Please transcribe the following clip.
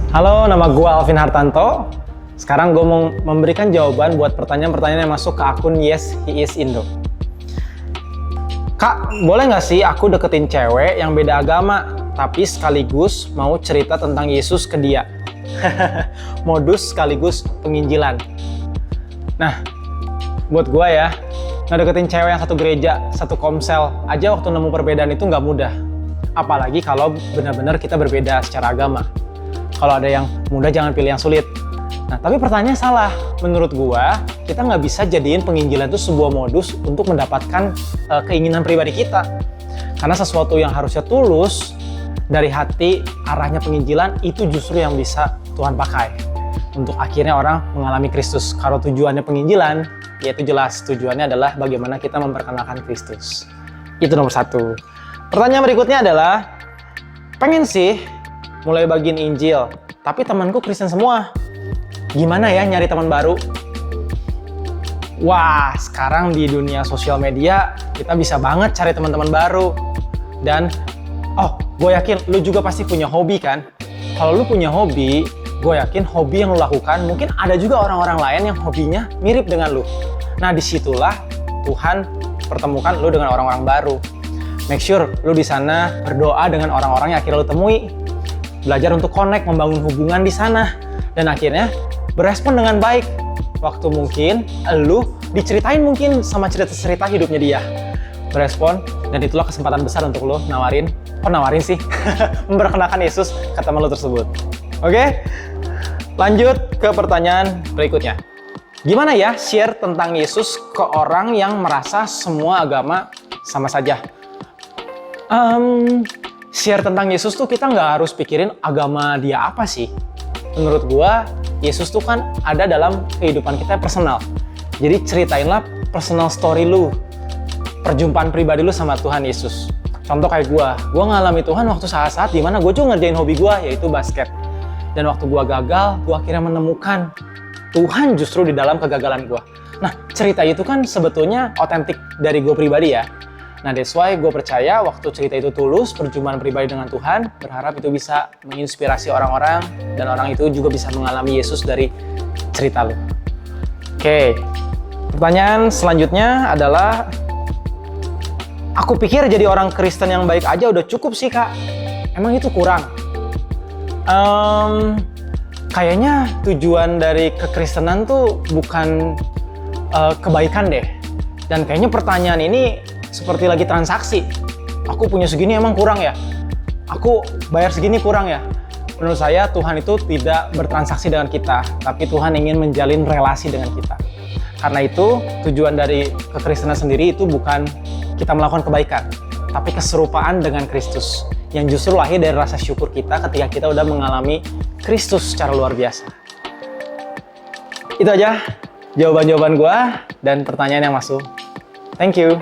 Halo, nama gue Alvin Hartanto. Sekarang gue mau memberikan jawaban buat pertanyaan-pertanyaan yang masuk ke akun Yes He Is Indo. Kak, boleh nggak sih aku deketin cewek yang beda agama, tapi sekaligus mau cerita tentang Yesus ke dia? Modus sekaligus penginjilan. Nah, buat gue ya, ngedeketin cewek yang satu gereja, satu komsel aja waktu nemu perbedaan itu nggak mudah. Apalagi kalau benar-benar kita berbeda secara agama. Kalau ada yang mudah, jangan pilih yang sulit. Nah, tapi pertanyaannya salah. Menurut gua, kita nggak bisa jadiin penginjilan itu sebuah modus untuk mendapatkan keinginan pribadi kita. Karena sesuatu yang harusnya tulus dari hati, arahnya penginjilan, itu justru yang bisa Tuhan pakai untuk akhirnya orang mengalami Kristus. Kalau tujuannya penginjilan, yaitu jelas tujuannya adalah bagaimana kita memperkenalkan Kristus. Itu nomor satu. Pertanyaan berikutnya adalah, pengen sih mulai bagiin Injil, tapi temanku Kristen semua. Gimana ya nyari teman baru? Wah, sekarang di dunia sosial media kita bisa banget cari teman-teman baru. Dan gue yakin lu juga pasti punya hobi kan? Kalau lu punya hobi, gue yakin hobi yang lu lakukan mungkin ada juga orang-orang lain yang hobinya mirip dengan lu. Nah, disitulah Tuhan pertemukan lu dengan orang-orang baru. Make sure lu di sana berdoa dengan orang-orang yang akhirnya lu temui. Belajar untuk connect, membangun hubungan di sana, dan akhirnya berespon dengan baik. Waktu mungkin lu diceritain mungkin sama cerita-cerita hidupnya dia, berespon, dan itulah kesempatan besar untuk lu nawarin sih, memperkenalkan Yesus ke teman lu tersebut. Oke, lanjut ke pertanyaan berikutnya. Gimana ya share tentang Yesus ke orang yang merasa semua agama sama saja? Share tentang Yesus tuh kita nggak harus pikirin agama dia apa sih. Menurut gua, Yesus tuh kan ada dalam kehidupan kita personal. Jadi ceritainlah personal story lu, perjumpaan pribadi lu sama Tuhan Yesus. Contoh kayak gua ngalami Tuhan waktu saat-saat dimana gua juga ngerjain hobi gua, yaitu basket. Dan waktu gua gagal, gua akhirnya menemukan Tuhan justru di dalam kegagalan gua. Nah, cerita itu kan sebetulnya otentik dari gua pribadi ya. Nah, that's why gue percaya waktu cerita itu tulus, perjumpaan pribadi dengan Tuhan, berharap itu bisa menginspirasi orang-orang, dan orang itu juga bisa mengalami Yesus dari cerita lu. Oke, pertanyaan selanjutnya adalah, aku pikir jadi orang Kristen yang baik aja udah cukup sih kak, emang itu kurang? Kayaknya tujuan dari kekristenan tuh bukan kebaikan deh, dan kayaknya pertanyaan ini seperti lagi transaksi. Aku punya segini emang kurang ya? Aku bayar segini kurang ya? Menurut saya Tuhan itu tidak bertransaksi dengan kita, tapi Tuhan ingin menjalin relasi dengan kita. Karena itu tujuan dari kekristenan sendiri itu bukan kita melakukan kebaikan, tapi keserupaan dengan Kristus yang justru lahir dari rasa syukur kita ketika kita udah mengalami Kristus secara luar biasa. Itu aja jawaban-jawaban gua dan pertanyaan yang masuk. Thank you.